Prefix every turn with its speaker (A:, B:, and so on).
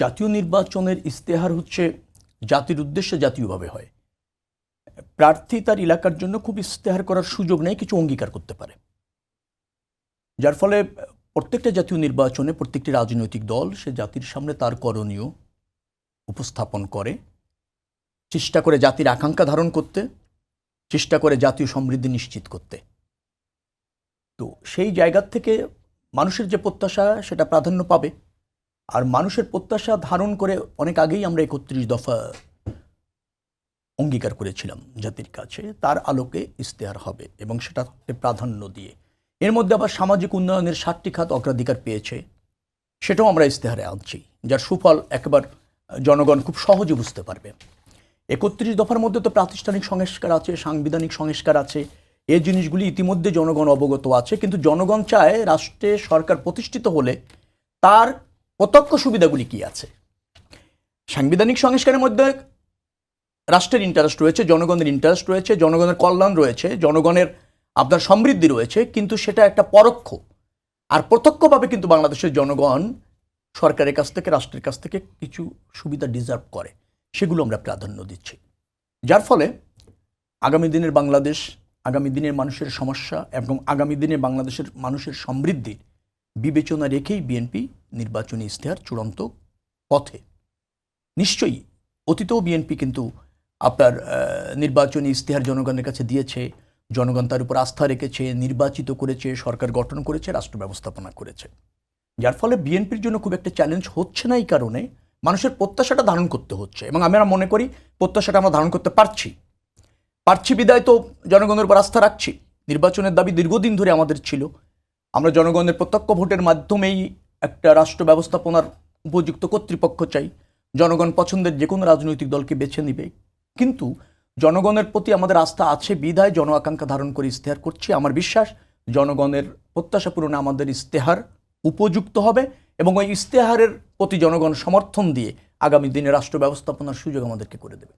A: জাতীয় নির্বাচনের ইশতেহার হচ্ছে জাতির উদ্দেশ্যে জাতীয়ভাবে হয়। প্রার্থী তার এলাকার জন্য খুব ইশতেহার করার সুযোগ নেই, কিছু অঙ্গীকার করতে পারে, যার ফলে প্রত্যেকটা জাতীয় নির্বাচনে প্রত্যেকটি রাজনৈতিক দল সে জাতির সামনে তার করণীয় উপস্থাপন করে, চেষ্টা করে জাতির আকাঙ্ক্ষা ধারণ করতে, চেষ্টা করে জাতীয় সমৃদ্ধি নিশ্চিত করতে। তো সেই জায়গা থেকে মানুষের যে প্রত্যাশা সেটা প্রাধান্য পাবে। আর মানুষের প্রত্যাশা ধারণ করে অনেক আগেই আমরা ৩১ দফা অঙ্গীকার করেছিলাম জাতির কাছে, তার আলোকে ইশতেহার হবে এবং সেটা প্রাধান্য দিয়ে। এর মধ্যে আবার সামাজিক উন্নয়নের ৭টি খাত অগ্রাধিকার পেয়েছে, সেটাও আমরা ইশতেহারে আনছি, যার সুফল একবার জনগণ খুব সহজে বুঝতে পারবে। ৩১ দফার মধ্যে তো প্রাতিষ্ঠানিক সংস্কার আছে, সাংবিধানিক সংস্কার আছে, এই জিনিসগুলি ইতিমধ্যে জনগণ অবগত আছে। কিন্তু জনগণ চায় রাষ্ট্রে সরকার প্রতিষ্ঠিত হলে তার প্রত্যক্ষ সুবিধাগুলি কি আছে। সাংবিধানিক সংস্কারের মধ্যে রাষ্ট্রের ইন্টারেস্ট রয়েছে, জনগণের ইন্টারেস্ট রয়েছে, জনগণের কল্যাণ রয়েছে, জনগণের আপনার সমৃদ্ধি রয়েছে, কিন্তু সেটা একটা পরোক্ষ। আর প্রত্যক্ষভাবে কিন্তু বাংলাদেশের জনগণ সরকারের কাছ থেকে, রাষ্ট্রের কাছ থেকে কিছু সুবিধা ডিজার্ভ করে, সেগুলো আমরা প্রাধান্য দিচ্ছি। যার ফলে আগামী দিনের বাংলাদেশ, আগামী দিনের মানুষের সমস্যা এবং আগামী দিনে বাংলাদেশের মানুষের সমৃদ্ধির বিবেচনা রেখেই বিএনপি নির্বাচনী ইশতেহার চূড়ান্ত পথে। নিশ্চয়ই অতীতেও বিএনপি কিন্তু আপনার নির্বাচনী ইশতেহার জনগণের কাছে দিয়েছে, জনগণ তার উপর আস্থা রেখেছে, নির্বাচিত করেছে, সরকার গঠন করেছে, রাষ্ট্র ব্যবস্থাপনা করেছে। যার ফলে বিএনপির জন্য খুব একটা চ্যালেঞ্জ হচ্ছে না, এই কারণে মানুষের প্রত্যাশাটা ধারণ করতে হচ্ছে এবং আমরা মনে করি প্রত্যাশাটা আমরা ধারণ করতে পারছি বিদায় তো জনগণের উপর আস্থা রাখছি। নির্বাচনের দাবি দীর্ঘদিন ধরে আমাদের ছিল, আমরা জনগণের প্রত্যক্ষ ভোটের মাধ্যমেই একটা রাষ্ট্র ব্যবস্থাপনার উপযুক্ত কর্তৃপক্ষ চাই, জনগণ পছন্দের যে কোনো রাজনৈতিক দলকে বেছে নিবে। কিন্তু জনগণের প্রতি আমাদের আস্থা আছে বিধায় জন আকাঙ্ক্ষা ধারণ করে ইশতেহার করছি। আমার বিশ্বাস জনগণের প্রত্যাশা পূরণে আমাদের ইশতেহার উপযুক্ত হবে এবং ওই ইশতেহারের প্রতি জনগণ সমর্থন দিয়ে আগামী দিনে রাষ্ট্র ব্যবস্থাপনার সুযোগ আমাদেরকে করে দেবে।